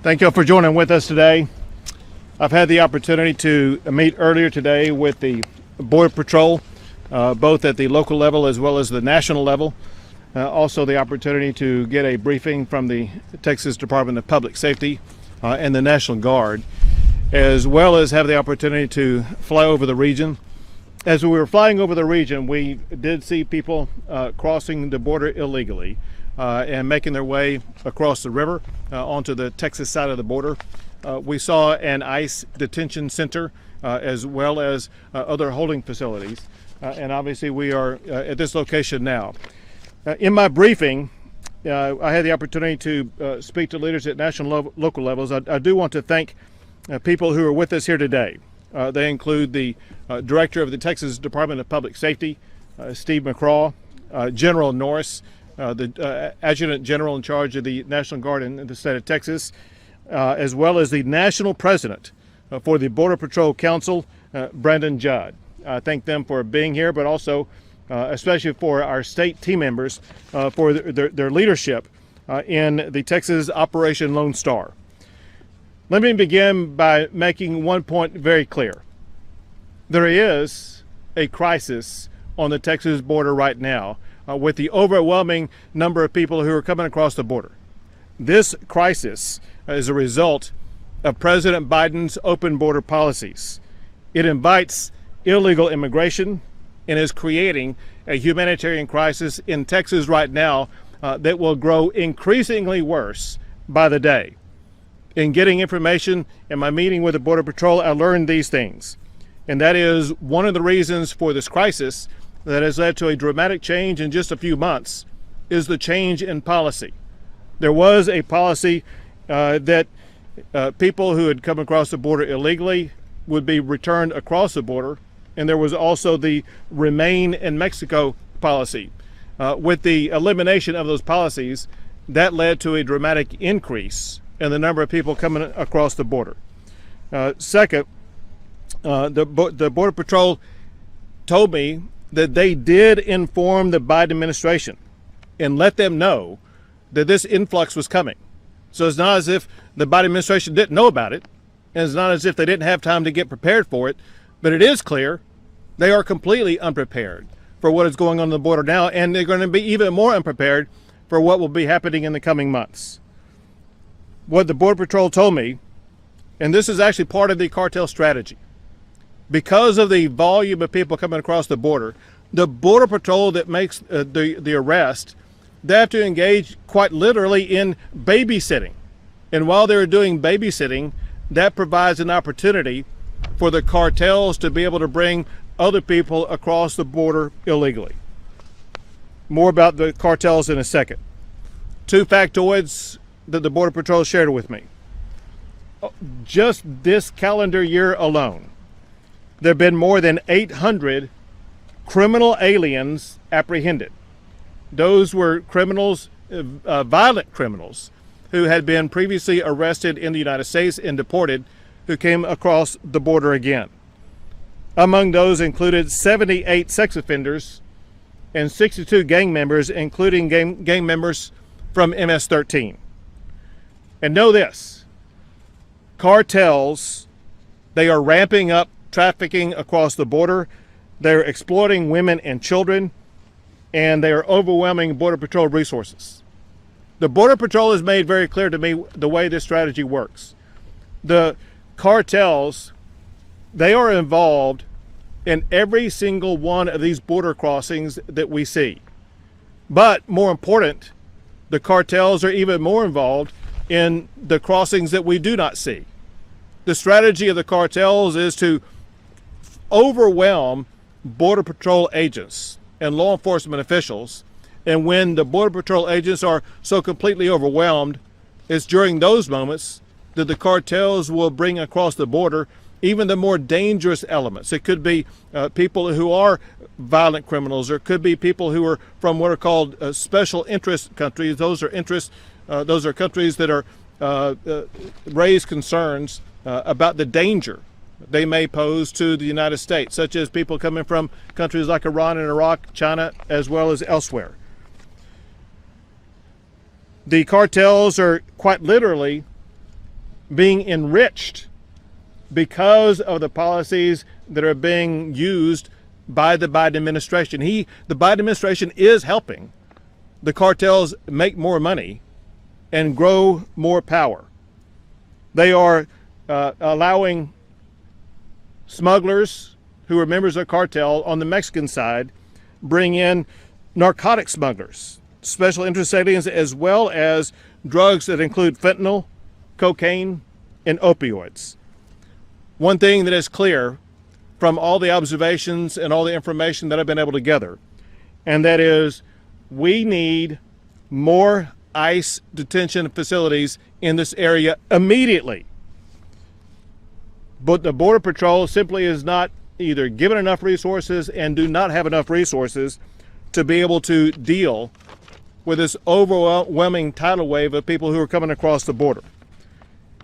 Thank you all for joining with us today. I've had the opportunity to meet earlier today with the Border Patrol, both at the local level as well as the national level. Also the opportunity to get a briefing from the Texas Department of Public Safety and the National Guard, as well as have the opportunity to fly over the region. As we were flying over the region, we did see people crossing the border illegally and making their way across the river onto the Texas side of the border. We saw an ICE detention center as well as other holding facilities. And obviously we are at this location now. In my briefing, I had the opportunity to speak to leaders at national local levels. I do want to thank people who are with us here today. They include the Director of the Texas Department of Public Safety, Steve McCraw, General Norris, the Adjutant General in charge of the National Guard in the state of Texas, as well as the National President for the Border Patrol Council, Brandon Judd. I thank them for being here, but also especially for our state team members for their leadership in the Texas Operation Lone Star. Let me begin by making one point very clear. There is a crisis on the Texas border right now with the overwhelming number of people who are coming across the border. This crisis is a result of President Biden's open border policies. It invites illegal immigration and is creating a humanitarian crisis in Texas right now that will grow increasingly worse by the day. In getting information in my meeting with the Border Patrol, I learned these things. And that is one of the reasons for this crisis that has led to a dramatic change in just a few months is the change in policy. There was a policy that people who had come across the border illegally would be returned across the border. And there was also the Remain in Mexico policy. With the elimination of those policies, that led to a dramatic increase in the number of people coming across the border. Second, the Border Patrol told me that they did inform the Biden administration and let them know that this influx was coming. So it's not as if the Biden administration didn't know about it, and it's not as if they didn't have time to get prepared for it, but it is clear they are completely unprepared for what is going on the border now, and they're going to be even more unprepared for what will be happening in the coming months. What the Border Patrol told me, and this is actually part of the cartel strategy, because of the volume of people coming across the border, the Border Patrol that makes the arrest, they have to engage quite literally in babysitting. And while they're doing babysitting, that provides an opportunity for the cartels to be able to bring other people across the border illegally. More about the cartels in a second. Two factoids that the Border Patrol shared with me. Just this calendar year alone, there have been more than 800 criminal aliens apprehended. Those were criminals, violent criminals, who had been previously arrested in the United States and deported, who came across the border again. Among those included 78 sex offenders and 62 gang members, including gang members from MS-13. And know this, cartels, they are ramping up trafficking across the border. They're exploiting women and children, and they are overwhelming Border Patrol resources. The Border Patrol has made very clear to me the way this strategy works. The cartels, they are involved in every single one of these border crossings that we see. But more important, the cartels are even more involved in the crossings that we do not see. The strategy of the cartels is to overwhelm Border Patrol agents and law enforcement officials. And when the Border Patrol agents are so completely overwhelmed, it's during those moments that the cartels will bring across the border even the more dangerous elements. It could be people who are violent criminals, or it could be people who are from what are called special interest countries. Those are countries that are raise concerns about the danger they may pose to the United States, such as people coming from countries like Iran and Iraq, China, as well as elsewhere. The cartels are quite literally being enriched because of the policies that are being used by the Biden administration. The Biden administration is helping the cartels make more money and grow more power. They are allowing smugglers who are members of the cartel on the Mexican side bring in narcotic smugglers, special interest aliens, as well as drugs that include fentanyl, cocaine, and opioids. One thing that is clear from all the observations and all the information that I've been able to gather, and that is we need more ICE detention facilities in this area immediately. But the Border Patrol simply is not either given enough resources and do not have enough resources to be able to deal with this overwhelming tidal wave of people who are coming across the border.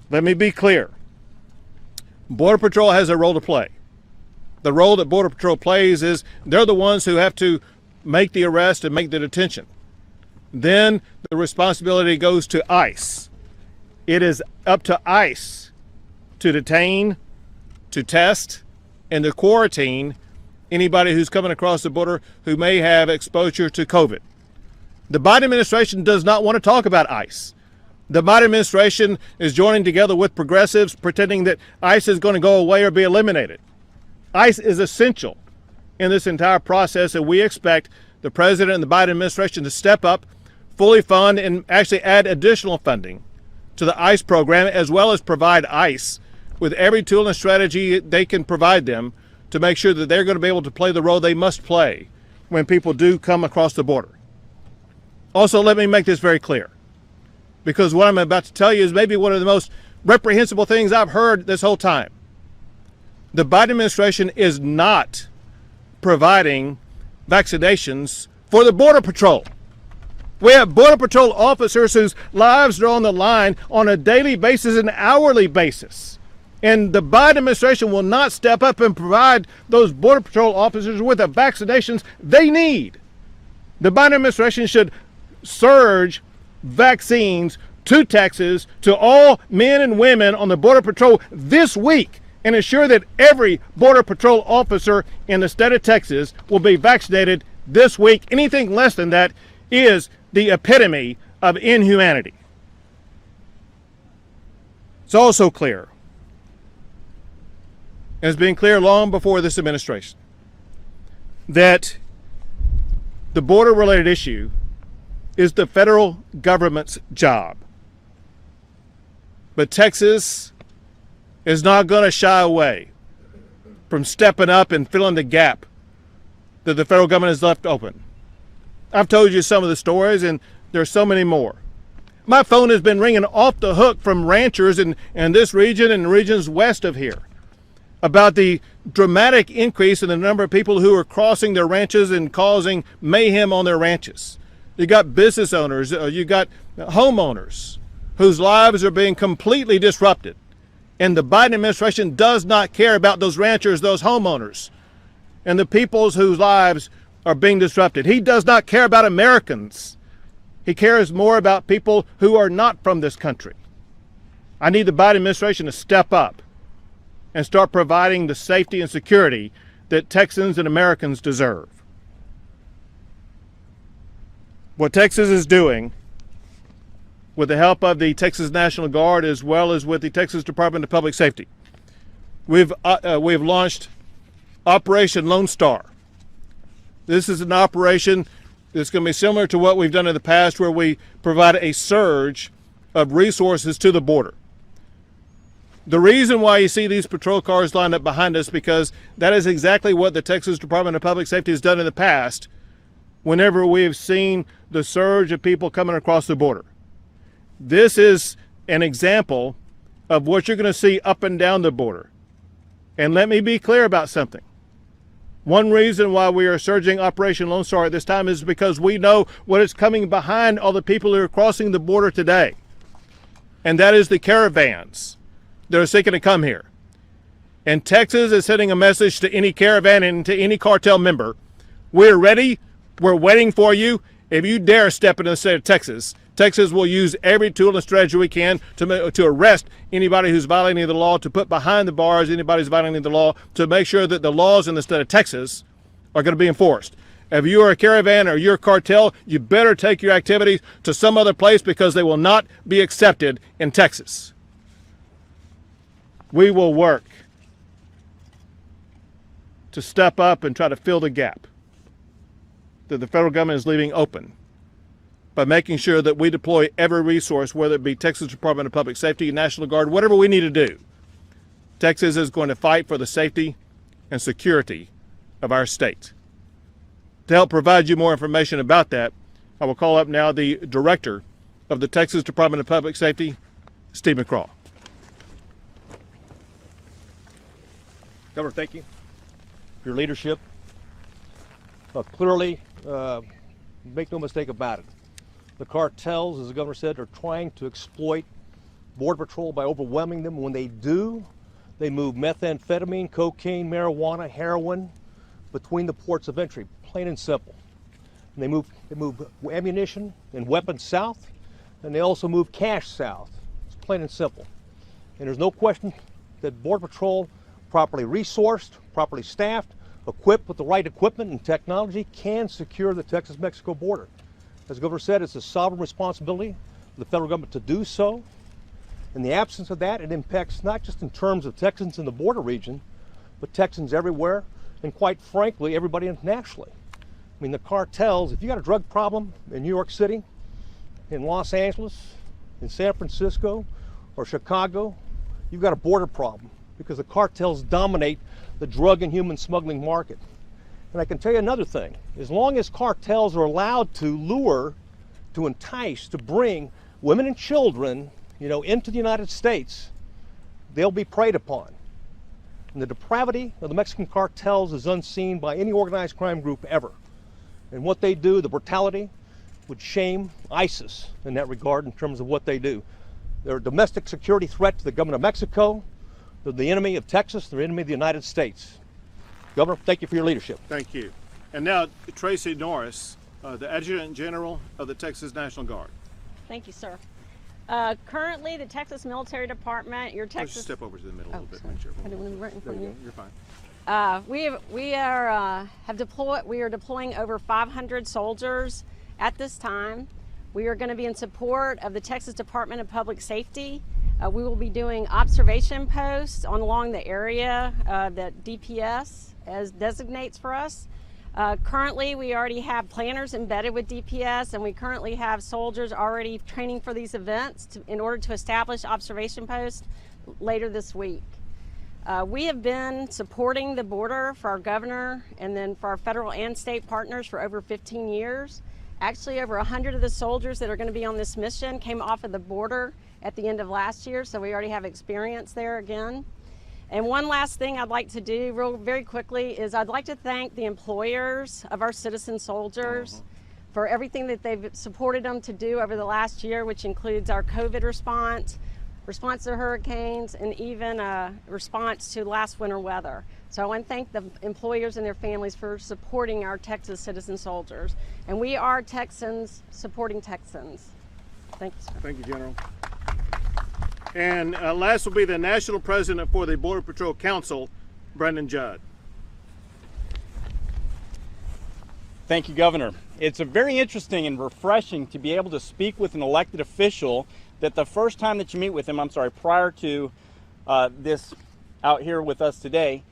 Let me be clear. Border Patrol has a role to play. The role that Border Patrol plays is they're the ones who have to make the arrest and make the detention. Then the responsibility goes to ICE. It is up to ICE to detain, to test, and to quarantine anybody who's coming across the border who may have exposure to COVID. The Biden administration does not want to talk about ICE. The Biden administration is joining together with progressives, pretending that ICE is going to go away or be eliminated. ICE is essential in this entire process, and we expect the president and the Biden administration to step up, fully fund, and actually add additional funding to the ICE program, as well as provide ICE with every tool and strategy they can provide them to make sure that they're going to be able to play the role they must play when people do come across the border. Also, let me make this very clear, because what I'm about to tell you is maybe one of the most reprehensible things I've heard this whole time. The Biden administration is not providing vaccinations for the Border Patrol. We have Border Patrol officers whose lives are on the line on a daily basis and hourly basis. And the Biden administration will not step up and provide those Border Patrol officers with the vaccinations they need. The Biden administration should surge vaccines to Texas, to all men and women on the Border Patrol this week, and ensure that every Border Patrol officer in the state of Texas will be vaccinated this week. Anything less than that is the epitome of inhumanity. It's also clear, and it's been clear long before this administration, that the border-related issue is the federal government's job. But Texas is not going to shy away from stepping up and filling the gap that the federal government has left open. I've told you some of the stories, and there's so many more. My phone has been ringing off the hook from ranchers in this region and regions west of here about the dramatic increase in the number of people who are crossing their ranches and causing mayhem on their ranches. You got business owners, you got homeowners whose lives are being completely disrupted. And the Biden administration does not care about those ranchers, those homeowners, and the peoples whose lives are being disrupted. He does not care about Americans. He cares more about people who are not from this country. I need the Biden administration to step up and start providing the safety and security that Texans and Americans deserve. What Texas is doing, with the help of the Texas National Guard as well as with the Texas Department of Public Safety, we've launched Operation Lone Star. This is an operation that's going to be similar to what we've done in the past, where we provide a surge of resources to the border. The reason why you see these patrol cars lined up behind us, because that is exactly what the Texas Department of Public Safety has done in the past whenever we have seen the surge of people coming across the border. This is an example of what you're going to see up and down the border. And let me be clear about something. One reason why we are surging Operation Lone Star at this time is because we know what is coming behind all the people who are crossing the border today. And that is the caravans that are seeking to come here. And Texas is sending a message to any caravan and to any cartel member. We're ready. We're waiting for you. If you dare step into the state of Texas, Texas will use every tool and strategy we can to arrest anybody who's violating the law, to put behind the bars anybody who's violating the law, to make sure that the laws in the state of Texas are going to be enforced. If you are a caravan or you're a cartel, you better take your activities to some other place, because they will not be accepted in Texas. We will work to step up and try to fill the gap that the federal government is leaving open by making sure that we deploy every resource, whether it be Texas Department of Public Safety, National Guard, whatever we need to do. Texas is going to fight for the safety and security of our state. To help provide you more information about that, I will call up now the Director of the Texas Department of Public Safety, Steve McCraw. Governor, thank you for your leadership. Clearly, make no mistake about it, the cartels, as the governor said, are trying to exploit Border Patrol by overwhelming them. When they do, they move methamphetamine, cocaine, marijuana, heroin between the ports of entry, plain and simple. And they move ammunition and weapons south, and they also move cash south. It's plain and simple. And there's no question that Border Patrol, properly resourced, properly staffed, equipped with the right equipment and technology, can secure the Texas-Mexico border. As the governor said, it's a sovereign responsibility of the federal government to do so. In the absence of that, it impacts not just in terms of Texans in the border region, but Texans everywhere, and quite frankly, everybody internationally. I mean, the cartels, if you got a drug problem in New York City, in Los Angeles, in San Francisco, or Chicago, you've got a border problem, because the cartels dominate the drug and human smuggling market. And I can tell you another thing, as long as cartels are allowed to lure, to entice, to bring women and children, into the United States, they'll be preyed upon. And the depravity of the Mexican cartels is unseen by any organized crime group ever. And what they do, the brutality, would shame ISIS in that regard in terms of what they do. They're a domestic security threat to the government of Mexico. They're the enemy of Texas. They're the enemy of the United States. Governor, thank you for your leadership. Thank you. And now, Tracy Norris, the Adjutant General of the Texas National Guard. Thank you, sir. Currently, the Texas Military Department, your Texas... Just step over to the middle a little bit. Make sure. I didn't want to be right in front of you. You're fine. We are deploying over 500 soldiers at this time. We are going to be in support of the Texas Department of Public Safety. We will be doing observation posts along the area that DPS designates for us. Currently, we already have planners embedded with DPS, and we currently have soldiers already training for these events in order to establish observation posts later this week. We have been supporting the border for our governor and then for our federal and state partners for over 15 years. Actually, over 100 of the soldiers that are going to be on this mission came off of the border at the end of last year, so we already have experience there again. And one last thing I'd like to do very quickly is I'd like to thank the employers of our citizen soldiers for everything that they've supported them to do over the last year, which includes our COVID response to hurricanes, and even a response to last winter weather. So I want to thank the employers and their families for supporting our Texas citizen soldiers. And we are Texans supporting Texans. Thank you, sir. Thank you, General. And last will be the National President for the Border Patrol Council, Brendan Judd. Thank you, Governor. It's very interesting and refreshing to be able to speak with an elected official that the first time that you meet with him, prior to this out here with us today,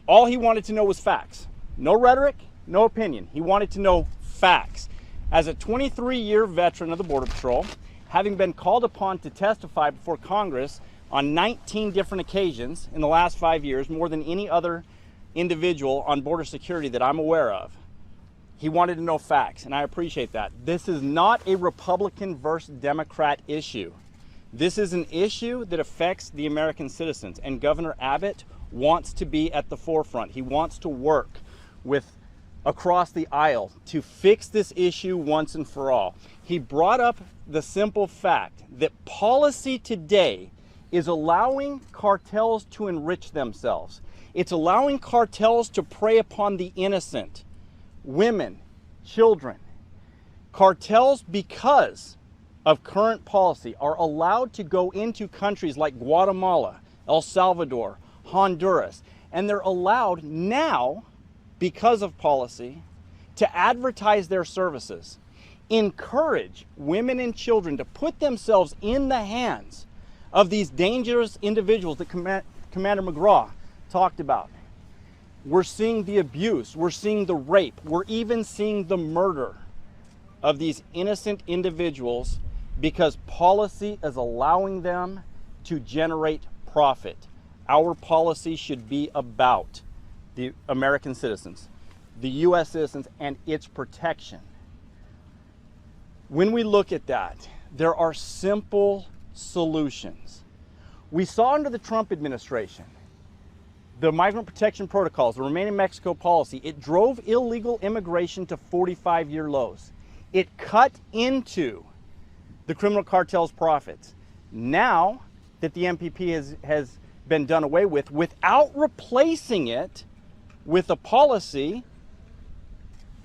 all he wanted to know was facts. No rhetoric, no opinion. He wanted to know facts. As a 23-year veteran of the Border Patrol, having been called upon to testify before Congress on 19 different occasions in the last 5 years, more than any other individual on border security that I'm aware of, he wanted to know facts, and I appreciate that. This is not a Republican versus Democrat issue. This is an issue that affects the American citizens, and Governor Abbott wants to be at the forefront. He wants to work across the aisle to fix this issue once and for all. He brought up the simple fact that policy today is allowing cartels to enrich themselves. It's allowing cartels to prey upon the innocent, women, children. Cartels, because of current policy, are allowed to go into countries like Guatemala, El Salvador, Honduras, and they're allowed now, because of policy, to advertise their services, encourage women and children to put themselves in the hands of these dangerous individuals that Commander McGraw talked about. We're seeing the abuse, we're seeing the rape, we're even seeing the murder of these innocent individuals because policy is allowing them to generate profit. Our policy should be about the American citizens, the U.S. citizens, and its protection. When we look at that, there are simple solutions. We saw under the Trump administration, the migrant protection protocols, the Remain in Mexico policy, it drove illegal immigration to 45-year lows. It cut into the criminal cartel's profits. Now that the MPP has been done away with, without replacing it with a policy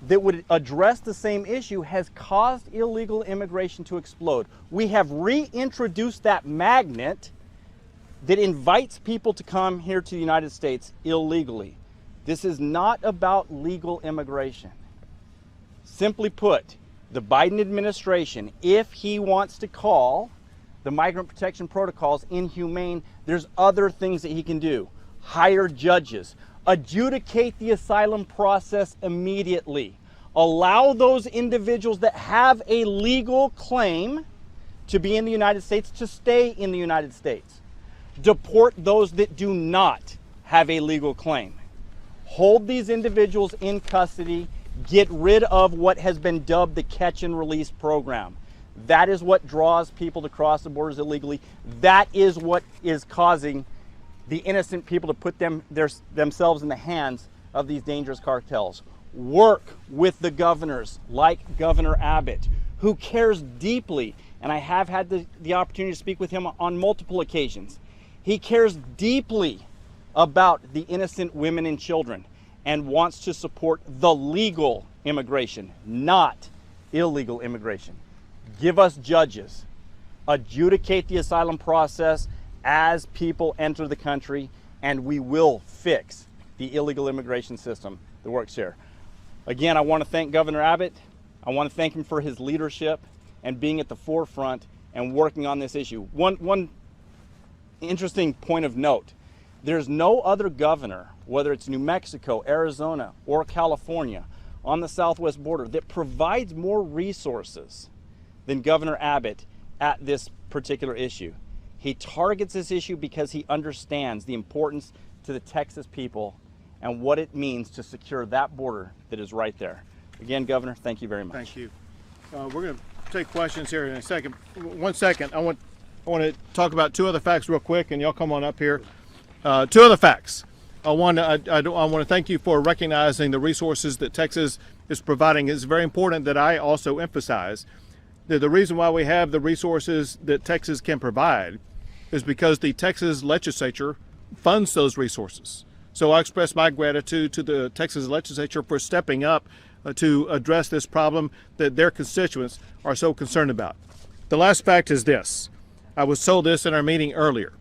that would address the same issue, has caused illegal immigration to explode. We have reintroduced that magnet that invites people to come here to the United States illegally. This is not about legal immigration. Simply put, the Biden administration, if he wants to call the migrant protection protocols inhumane, there's other things that he can do. Hire judges, adjudicate the asylum process immediately, allow those individuals that have a legal claim to be in the United States to stay in the United States. Deport those that do not have a legal claim. Hold these individuals in custody. Get rid of what has been dubbed the catch and release program. That is what draws people to cross the borders illegally. That is what is causing the innocent people to put themselves in the hands of these dangerous cartels. Work with the governors like Governor Abbott, who cares deeply, and I have had the opportunity to speak with him on multiple occasions. He cares deeply about the innocent women and children and wants to support the legal immigration, not illegal immigration. Give us judges. Adjudicate the asylum process as people enter the country, and we will fix the illegal immigration system that works here. Again, I want to thank Governor Abbott. I want to thank him for his leadership and being at the forefront and working on this issue. One interesting point of note, there's no other governor, whether it's New Mexico, Arizona, or California on the southwest border, that provides more resources than Governor Abbott at this particular issue. He targets this issue because he understands the importance to the Texas people and what it means to secure that border that is right there. Again, Governor, thank you very much. Thank you. We're going to take questions here in a second. 1 second. I want to talk about two other facts real quick, and y'all come on up here. Two other facts. I want to thank you for recognizing the resources that Texas is providing. It's very important that I also emphasize that the reason why we have the resources that Texas can provide is because the Texas legislature funds those resources. So I express my gratitude to the Texas legislature for stepping up to address this problem that their constituents are so concerned about. The last fact is this. I was told this in our meeting earlier,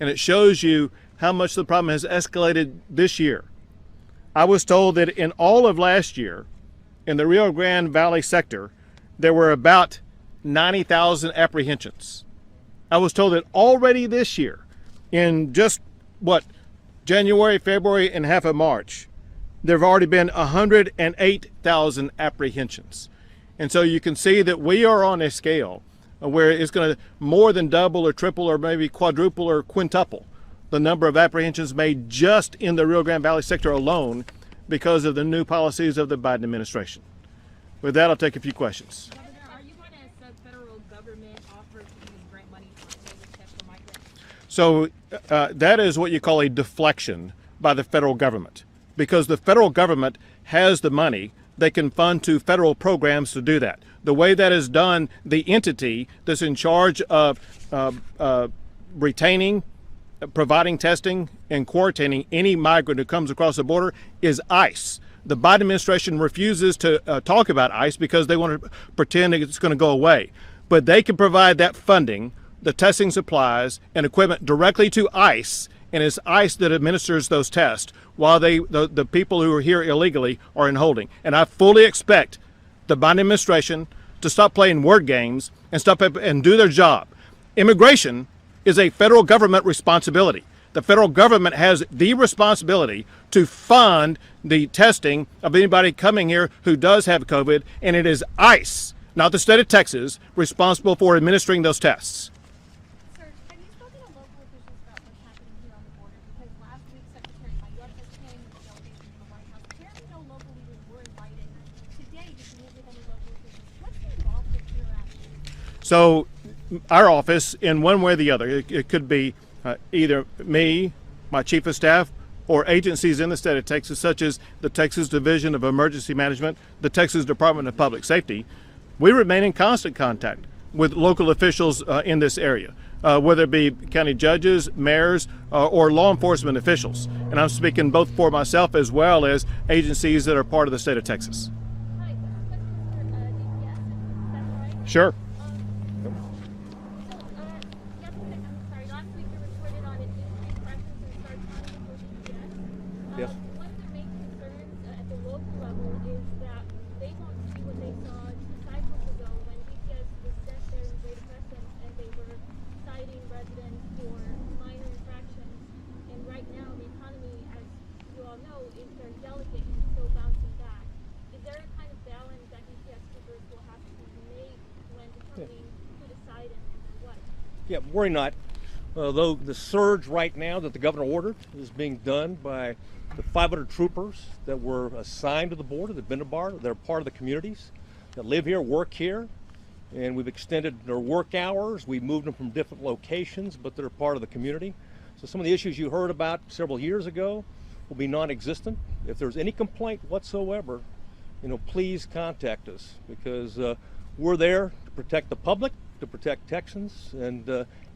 and it shows you how much the problem has escalated this year. I was told that in all of last year, in the Rio Grande Valley sector, there were about 90,000 apprehensions. I was told that already this year, in just January, February, and half of March, there have already been 108,000 apprehensions. And so you can see that we are on a scale where it's going to more than double or triple or maybe quadruple or quintuple the number of apprehensions made just in the Rio Grande Valley sector alone because of the new policies of the Biden administration. With that, I'll take a few questions. Governor, are you going to, as the federal government, offer to use grant money for COVID tests for migrants? So that is what you call a deflection by the federal government. Because the federal government has the money, they can fund to federal programs to do that. The way that is done, the entity that's in charge of retaining, providing testing, and quarantining any migrant who comes across the border is ICE. The Biden administration refuses to talk about ICE because they want to pretend it's going to go away. But they can provide that funding, the testing supplies, and equipment directly to ICE, and it's ICE that administers those tests while the people who are here illegally are in holding. And I fully expect the Biden administration to stop playing word games and stop and do their job. Immigration is a federal government responsibility. The federal government has the responsibility to fund the testing of anybody coming here who does have COVID, and it is ICE, not the state of Texas, responsible for administering those tests. Sir, have you spoken to local officials about what's happening here on the border? Because last week, Secretary Mayorkas came with a delegation from the White House. Apparently, no local leaders were invited. Today, did you meet with any local officials? What's the involvement here at? So our office, in one way or the other, it could be either me, my chief of staff, or agencies in the state of Texas, such as the Texas Division of Emergency Management, the Texas Department of Public Safety. We remain in constant contact with local officials in this area, whether it be county judges, mayors, or law enforcement officials. And I'm speaking both for myself as well as agencies that are part of the state of Texas. Hi, question for DPS. Is that right? Sure. Last week you reported on an increased presence in Stark County for DPS. Yes. One of the main concerns at the local level is that they don't see what they saw 2 cycles ago when DPS was sent there in great presence and they were citing residents for minor infractions. And right now the economy, as you all know, is very delicate and still bouncing back. Is there a kind of balance that DPS keepers will have to make when determining who to cite and what? Yeah, worry not. Though the surge right now that the governor ordered is being done by the 500 troopers that were assigned to the border, that have been to bar, they're part of the communities that live here, work here, and we've extended their work hours. We moved them from different locations, but they're part of the community. So some of the issues you heard about several years ago will be non-existent. If there's any complaint whatsoever, please contact us, because we're there to protect the public, to protect Texans, and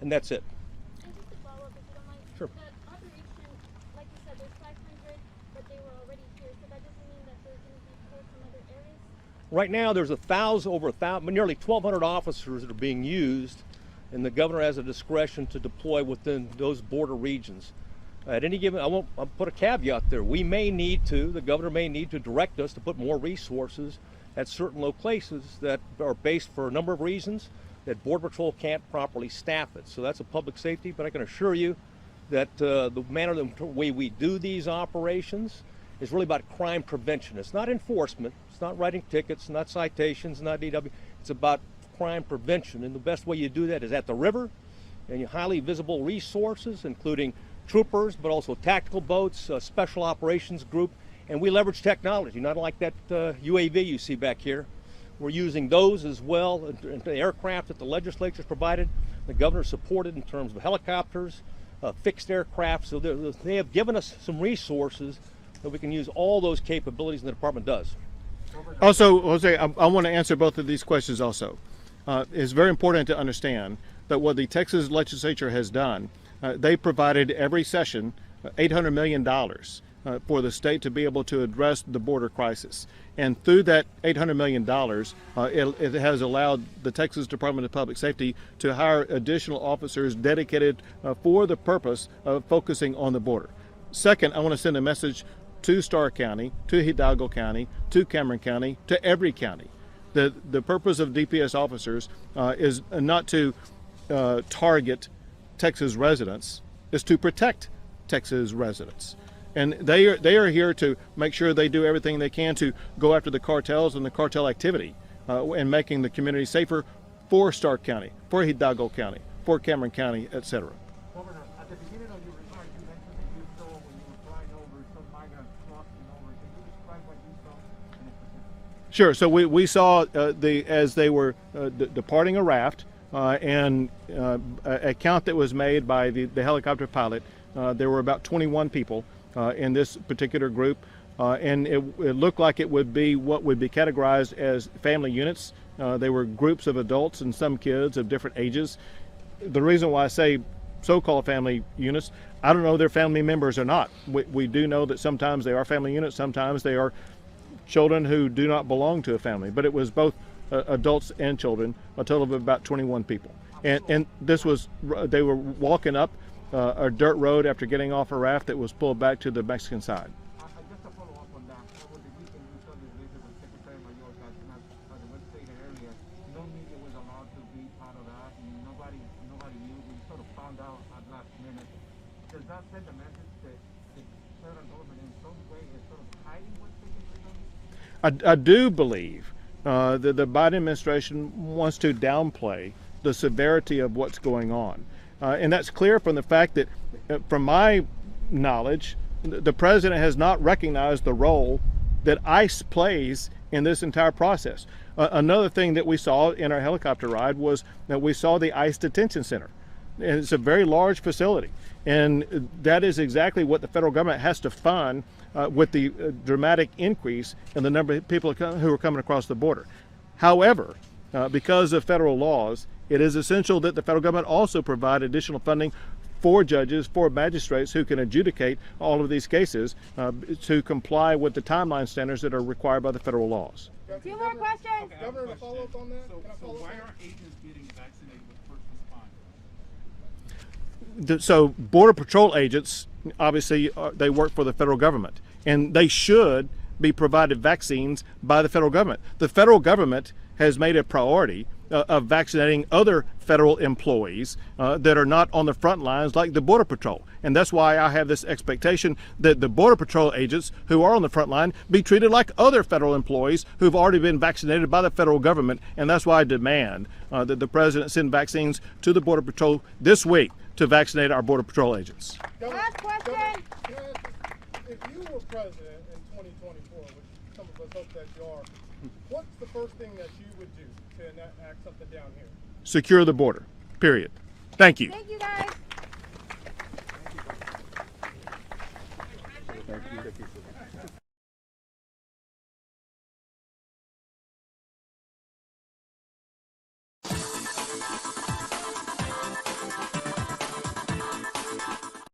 that's it. And just to follow up, if you don't mind, Sure. the operation, like you said, there's 500, but they were already here, so that doesn't mean that they're going to be pulled from other areas? Right now, there's over 1,000, nearly 1,200 officers that are being used, and the governor has a discretion to deploy within those border regions. At any given, I'll put a caveat there. The governor may need to direct us to put more resources at certain locations that are based for a number of reasons that Border Patrol can't properly staff it. So that's a public safety, but I can assure you that the manner, the way we do these operations is really about crime prevention. It's not enforcement, it's not writing tickets, not citations, not DW, it's about crime prevention. And the best way you do that is at the river, and you highly visible resources, including troopers, but also tactical boats, special operations group, and we leverage technology, not like that UAV you see back here. We're using those as well, and the aircraft that the legislature's provided, the governor supported in terms of helicopters, fixed aircraft, so they have given us some resources that we can use all those capabilities, and the department does. Also, Jose, I want to answer both of these questions also. It's very important to understand that what the Texas legislature has done, they provided every session $800 million for the state to be able to address the border crisis. And through that $800 million, it has allowed the Texas Department of Public Safety to hire additional officers dedicated for the purpose of focusing on the border. Second, I want to send a message to Starr County, to Hidalgo County, to Cameron County, to every county. The purpose of DPS officers is not to target Texas residents, is to protect Texas residents. And they are here to make sure they do everything they can to go after the cartels and the cartel activity and making the community safer for Stark County, for Hidalgo County, for Cameron County, etc. Governor, at the beginning of your remarks, you mentioned that you saw when you were flying over some migrants crossing over. Can you describe what you saw in specific? Sure. So we saw as they were departing a raft, and a count that was made by the helicopter pilot, there were about 21 people in this particular group, and it looked like it would be what would be categorized as family units. They were groups of adults and some kids of different ages. The reason why I say so-called family units. I don't know if they're family members or not. We do know that sometimes they are family units, sometimes they are children who do not belong to a family, but it was both adults and children, a total of about 21 people. And this was, they were walking up a dirt road after getting off a raft that was pulled back to the Mexican side. Just to follow up on that, over the weekend we saw this visit with Secretary Mayor that at the West State area, no media was allowed to be part of that, and nobody knew. We sort of found out at last minute. Does that send a message that the federal government in some way is sort of hiding what's taking place? I do believe that the Biden administration wants to downplay the severity of what's going on. And that's clear from the fact that, from my knowledge, the president has not recognized the role that ICE plays in this entire process. Another thing that we saw in our helicopter ride was that we saw the ICE detention center. And it's a very large facility. And that is exactly what the federal government has to fund with the dramatic increase in the number of people who are coming across the border. However, because of federal laws, it is essential that the federal government also provide additional funding for judges, for magistrates who can adjudicate all of these cases to comply with the timeline standards that are required by the federal laws. Two more questions. Okay, Governor, to follow up on that? So why aren't agents getting vaccinated with first responders? So Border Patrol agents, obviously, they work for the federal government, and they should be provided vaccines by the federal government. The federal government has made a priority of vaccinating other federal employees that are not on the front lines, like the Border Patrol. And that's why I have this expectation that the Border Patrol agents who are on the front line be treated like other federal employees who've already been vaccinated by the federal government. And that's why I demand that the president send vaccines to the Border Patrol this week to vaccinate our Border Patrol agents. Last question. If you were president in 2024, which some of us hope that you are, what's the first thing that you would do to enact something down here? Secure the border, period. Thank you. Thank you, guys. Thank you.